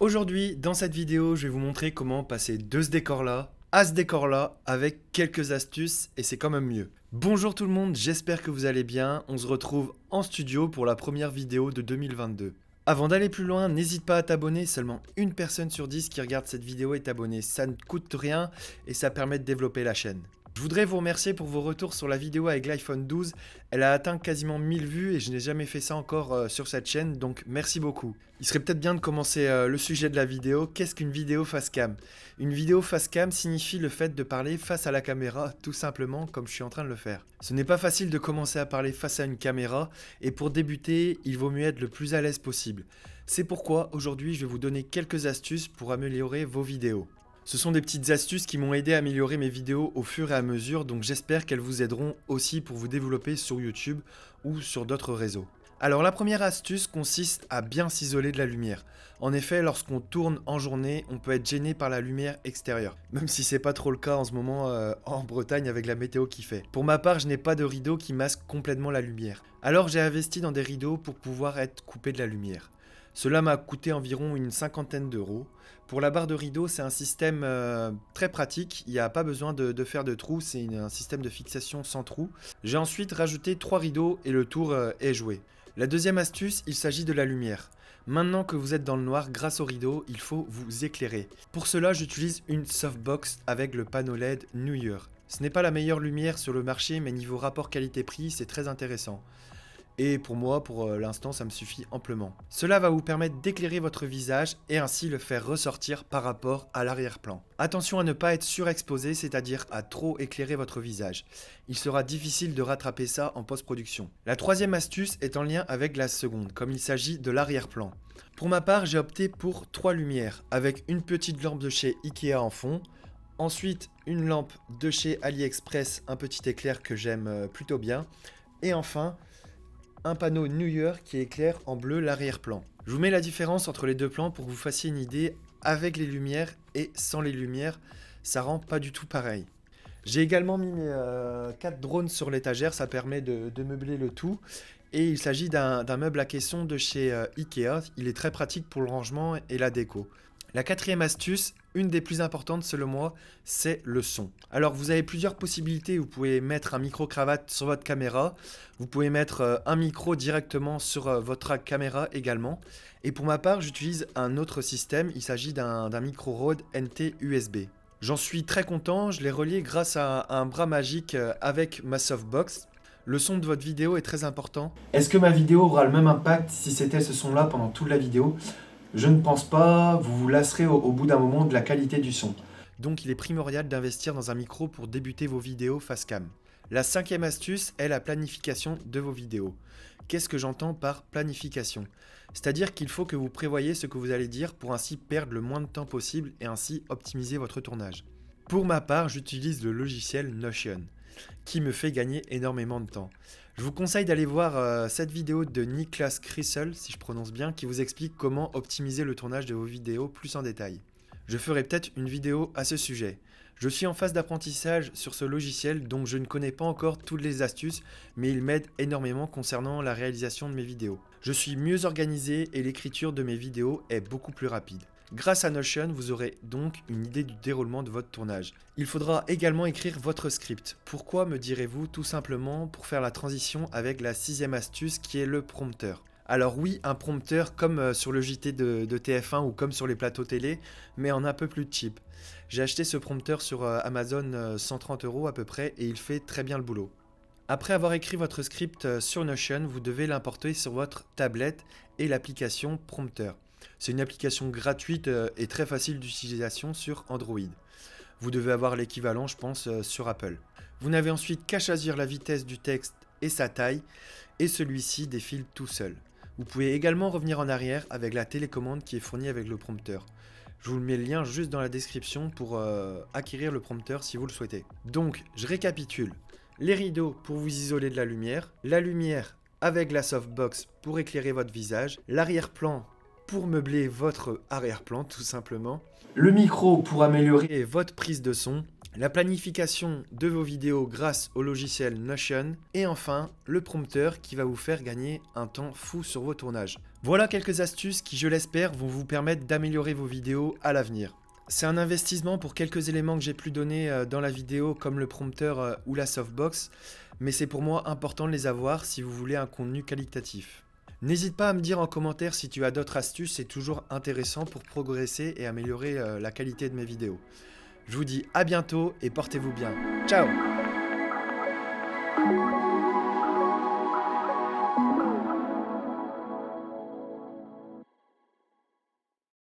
Aujourd'hui, dans cette vidéo, je vais vous montrer comment passer de ce décor-là à ce décor-là avec quelques astuces et c'est quand même mieux. Bonjour tout le monde, j'espère que vous allez bien. On se retrouve en studio pour la première vidéo de 2022. Avant d'aller plus loin, n'hésite pas à t'abonner, seulement une personne sur 10 qui regarde cette vidéo est abonnée. Ça ne coûte rien et ça permet de développer la chaîne. Je voudrais vous remercier pour vos retours sur la vidéo avec l'iPhone 12. Elle a atteint quasiment 1000 vues et je n'ai jamais fait ça encore sur cette chaîne, donc merci beaucoup. Il serait peut-être bien de commencer le sujet de la vidéo. Qu'est-ce qu'une vidéo face cam? Une vidéo face cam signifie le fait de parler face à la caméra, tout simplement comme je suis en train de le faire. Ce n'est pas facile de commencer à parler face à une caméra et pour débuter, il vaut mieux être le plus à l'aise possible. C'est pourquoi aujourd'hui je vais vous donner quelques astuces pour améliorer vos vidéos. Ce sont des petites astuces qui m'ont aidé à améliorer mes vidéos au fur et à mesure, donc j'espère qu'elles vous aideront aussi pour vous développer sur YouTube ou sur d'autres réseaux. Alors la première astuce consiste à bien s'isoler de la lumière. En effet, lorsqu'on tourne en journée, on peut être gêné par la lumière extérieure. Même si c'est pas trop le cas en ce moment en Bretagne avec la météo qui fait. Pour ma part, je n'ai pas de rideau qui masque complètement la lumière. Alors j'ai investi dans des rideaux pour pouvoir être coupé de la lumière. Cela m'a coûté environ une cinquantaine d'euros. Pour la barre de rideau, c'est un système très pratique. Il n'y a pas besoin de faire de trous, c'est un système de fixation sans trous. J'ai ensuite rajouté 3 rideaux et le tour est joué. La deuxième astuce, il s'agit de la lumière. Maintenant que vous êtes dans le noir, grâce au rideau, il faut vous éclairer. Pour cela, j'utilise une softbox avec le panneau LED New Year. Ce n'est pas la meilleure lumière sur le marché, mais niveau rapport qualité-prix, c'est très intéressant. Et pour moi, pour l'instant, ça me suffit amplement. Cela va vous permettre d'éclairer votre visage et ainsi le faire ressortir par rapport à l'arrière-plan. Attention à ne pas être surexposé, c'est-à-dire à trop éclairer votre visage. Il sera difficile de rattraper ça en post-production. La troisième astuce est en lien avec la seconde, comme il s'agit de l'arrière-plan. Pour ma part, j'ai opté pour 3 lumières, avec une petite lampe de chez Ikea en fond, ensuite une lampe de chez AliExpress, un petit éclair que j'aime plutôt bien, et enfin un panneau New Year qui éclaire en bleu l'arrière-plan. Je vous mets la différence entre les deux plans pour que vous fassiez une idée avec les lumières et sans les lumières, ça rend pas du tout pareil. J'ai également mis mes 4 drones sur l'étagère, ça permet de meubler le tout. Et il s'agit d'un meuble à caisson de chez Ikea, il est très pratique pour le rangement et la déco. La quatrième astuce, une des plus importantes selon moi, c'est le son. Alors vous avez plusieurs possibilités, vous pouvez mettre un micro-cravate sur votre caméra, vous pouvez mettre un micro directement sur votre caméra également. Et pour ma part, j'utilise un autre système, il s'agit d'un micro Rode NT USB. J'en suis très content, je l'ai relié grâce à un bras magique avec ma softbox. Le son de votre vidéo est très important. Est-ce que ma vidéo aura le même impact si c'était ce son-là pendant toute la vidéo ? Je ne pense pas, vous vous lasserez au bout d'un moment de la qualité du son. Donc il est primordial d'investir dans un micro pour débuter vos vidéos face cam. La cinquième astuce est la planification de vos vidéos. Qu'est-ce que j'entends par planification? C'est-à-dire qu'il faut que vous prévoyez ce que vous allez dire pour ainsi perdre le moins de temps possible et ainsi optimiser votre tournage. Pour ma part, j'utilise le logiciel Notion, qui me fait gagner énormément de temps. Je vous conseille d'aller voir cette vidéo de Niklas Krissel, si je prononce bien, qui vous explique comment optimiser le tournage de vos vidéos plus en détail. Je ferai peut-être une vidéo à ce sujet. Je suis en phase d'apprentissage sur ce logiciel, donc je ne connais pas encore toutes les astuces, mais il m'aide énormément concernant la réalisation de mes vidéos. Je suis mieux organisé et l'écriture de mes vidéos est beaucoup plus rapide. Grâce à Notion, vous aurez donc une idée du déroulement de votre tournage. Il faudra également écrire votre script. Pourquoi, me direz-vous? Tout simplement pour faire la transition avec la sixième astuce qui est le prompteur. Alors oui, un prompteur comme sur le JT de TF1 ou comme sur les plateaux télé, mais en un peu plus cheap. J'ai acheté ce prompteur sur Amazon 130 € à peu près et il fait très bien le boulot. Après avoir écrit votre script sur Notion, vous devez l'importer sur votre tablette et l'application Prompteur. C'est une application gratuite et très facile d'utilisation sur Android. Vous devez avoir l'équivalent, je pense, sur Apple. Vous n'avez ensuite qu'à choisir la vitesse du texte et sa taille, et celui-ci défile tout seul. Vous pouvez également revenir en arrière avec la télécommande qui est fournie avec le prompteur. Je vous mets le lien juste dans la description pour acquérir le prompteur si vous le souhaitez. Donc, je récapitule. Les rideaux pour vous isoler de la lumière avec la softbox pour éclairer votre visage, l'arrière-plan pour meubler votre arrière-plan tout simplement, le micro pour améliorer votre prise de son, la planification de vos vidéos grâce au logiciel Notion et enfin le prompteur qui va vous faire gagner un temps fou sur vos tournages. Voilà quelques astuces qui, je l'espère, vont vous permettre d'améliorer vos vidéos à l'avenir. C'est un investissement pour quelques éléments que j'ai pu donner dans la vidéo comme le prompteur ou la softbox, mais c'est pour moi important de les avoir si vous voulez un contenu qualitatif. N'hésite pas à me dire en commentaire si tu as d'autres astuces, c'est toujours intéressant pour progresser et améliorer la qualité de mes vidéos. Je vous dis à bientôt et portez-vous bien. Ciao!